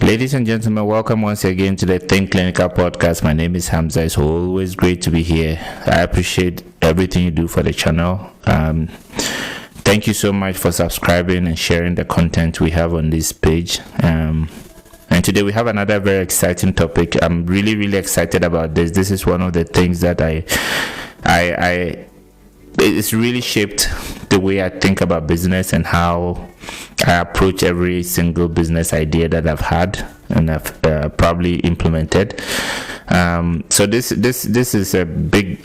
Ladies and gentlemen, welcome once again to the Think Clinical podcast. My name is Hamza. It's always great to be here. I appreciate everything you do for the channel. Thank you so much for subscribing and sharing the content we have on this page. And today we have another very exciting topic. I'm really excited about this. This is one of the things that it's really shaped the way I think about business and how I approach every single business idea that I've had and I've probably implemented. So this is a big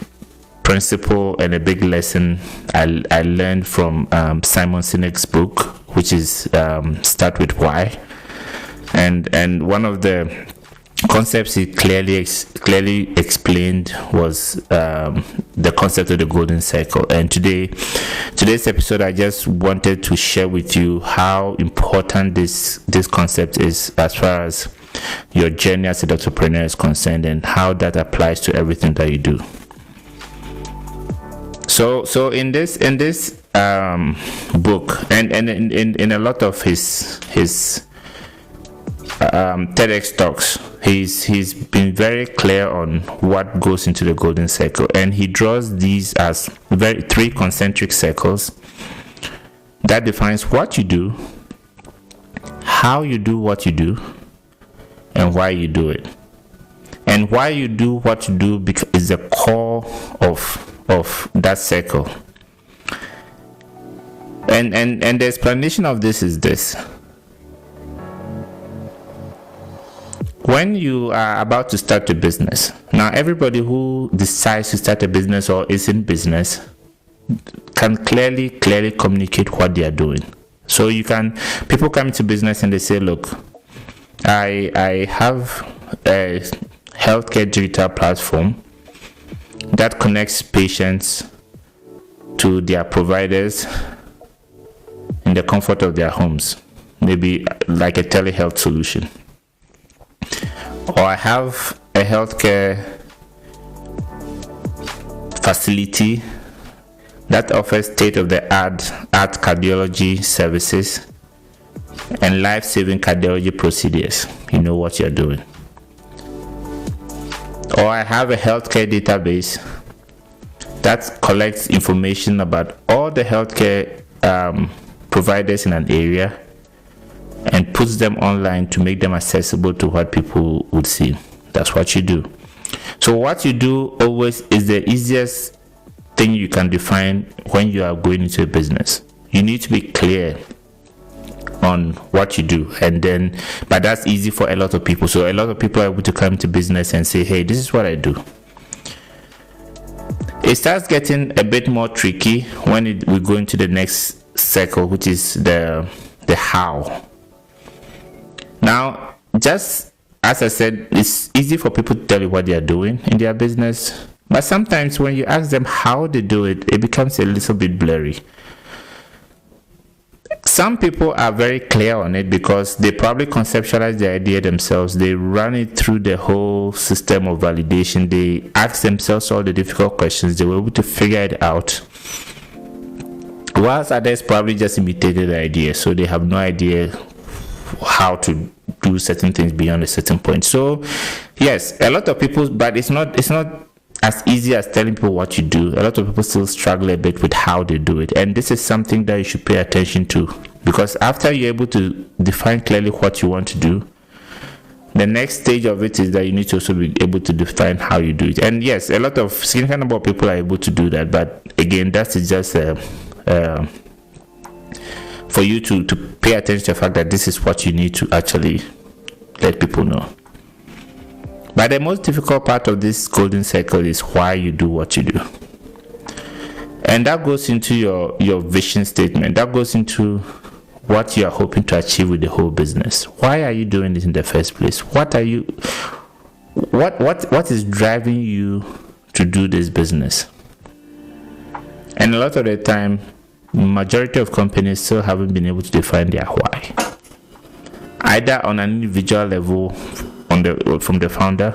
principle and a big lesson I learned from Simon Sinek's book, which is Start With Why. And one of the concepts he clearly explained was the concept of the golden circle. And today's episode, I just wanted to share with you how important this concept is as far as your journey as a doctorpreneur is concerned, and how that applies to everything that you do. So in this book, and in a lot of his TEDx talks, he's been very clear on what goes into the golden circle, and he draws these as three concentric circles that defines what you do, how you do what you do, and why you do it. And why you do what you do is the core of that circle. And the explanation of this is this. When you are about to start a business, now everybody who decides to start a business or is in business can clearly communicate what they are doing. So people come to business and they say, look, I have a healthcare digital platform that connects patients to their providers in the comfort of their homes, maybe like a telehealth solution. Or I have a healthcare facility that offers state-of-the-art cardiology services and life-saving cardiology procedures. You know what you're doing. Or I have a healthcare database that collects information about all the healthcare providers in an area and puts them online to make them accessible to what people would see. That's what you do. So what you do always is the easiest thing you can define when you are going into a business. You need to be clear on what you do, but that's easy for a lot of people. So a lot of people are able to come to business and say, hey, this is what I do. It starts getting a bit more tricky when we go into the next circle, which is the how. Now, just as I said, it's easy for people to tell you what they are doing in their business, but sometimes when you ask them how they do it, it becomes a little bit blurry. Some people are very clear on it because they probably conceptualize the idea themselves. They run it through the whole system of validation. They ask themselves all the difficult questions. They were able to figure it out. Whilst others probably just imitated the idea, so they have no idea how to do certain things beyond a certain point. So yes, a lot of people, but it's not as easy as telling people what you do. A lot of people still struggle a bit with how they do it, and this is something that you should pay attention to, because after you're able to define clearly what you want to do, the next stage of it is that you need to also be able to define how you do it. And yes, a lot of significant number of people are able to do that, but again, that is just for you to pay attention to the fact that this is what you need to actually let people know. But the most difficult part of this golden circle is why you do what you do. And that goes into your vision statement. That goes into what you are hoping to achieve with the whole business. Why are you doing this in the first place? What is driving you to do this business? And a lot of the time, majority of companies still haven't been able to define their why, either on an individual level from the founder,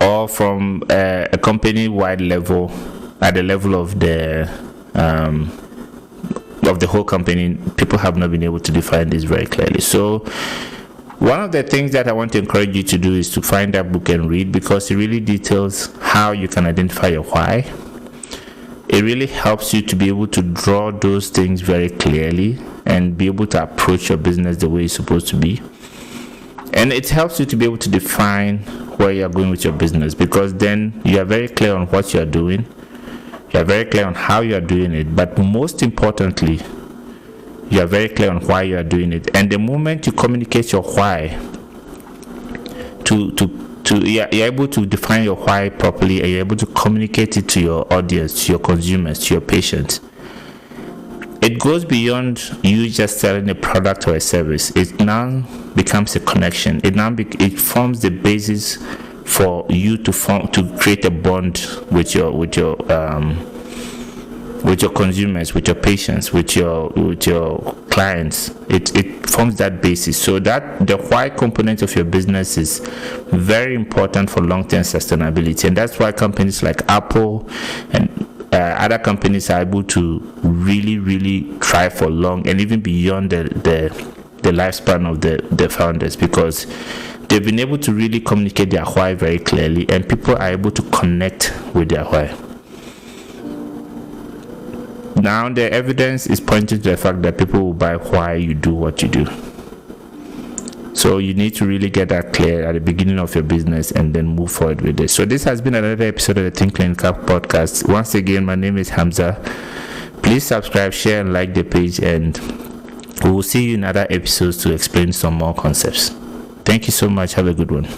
or from a company-wide level, at the level of the of the whole company, people have not been able to define this very clearly. So one of the things that I want to encourage you to do is to find that book and read, because it really details how you can identify your why. It really helps you to be able to draw those things very clearly and be able to approach your business the way it's supposed to be. And it helps you to be able to define where you're going with your business, because then you are very clear on what you're doing. You are very clear on how you are doing it. But most importantly, you are very clear on why you are doing it. And the moment you communicate your why, you're able to define your why properly, and you're able to communicate it to your audience, to your consumers, to your patients. It goes beyond you just selling a product or a service. It now becomes a connection. It forms the basis for you to create a bond with your consumers, with your patients, with your clients. It forms that basis, so that the why component of your business is very important for long-term sustainability. And that's why companies like Apple and other companies are able to really thrive for long and even beyond the lifespan of the founders, because they've been able to really communicate their why very clearly, and people are able to connect with their why. Now the evidence is pointing to the fact that people will buy why you do what you do. So you need to really get that clear at the beginning of your business and then move forward with it. So this has been another episode of the Think Clinical podcast. Once again, my name is Hamza. Please subscribe, share, and like the page, and we will see you in other episodes to explain some more concepts. Thank you so much. Have a good one.